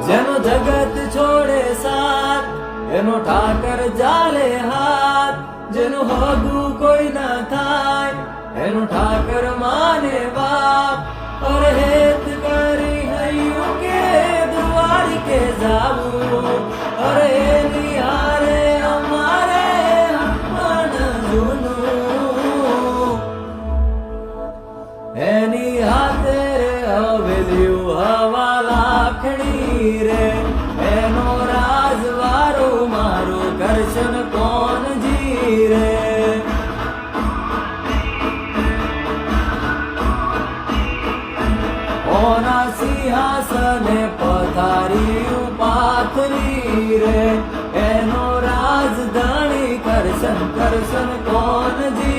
જેનો જગત છોડે સાથ એનો ઠાકર ચાલે હાથ, જેનું હગું કોઈ ના થાય એનું ઠાકર માને બાપ. અરે હેત કરી હૈયું કે દ્વારિકે જાવું, અરે એની હારે અમારે હનુમાન જૂનું, એની હાથે હવેલ્યું હવા લાખણી રે, એનો રાજવારો મારો કરશન કોનજી રે. ઓના સિંહાસને પથારી પાથરી રે, એનો રાજધાની કરશન કરશન કોનજી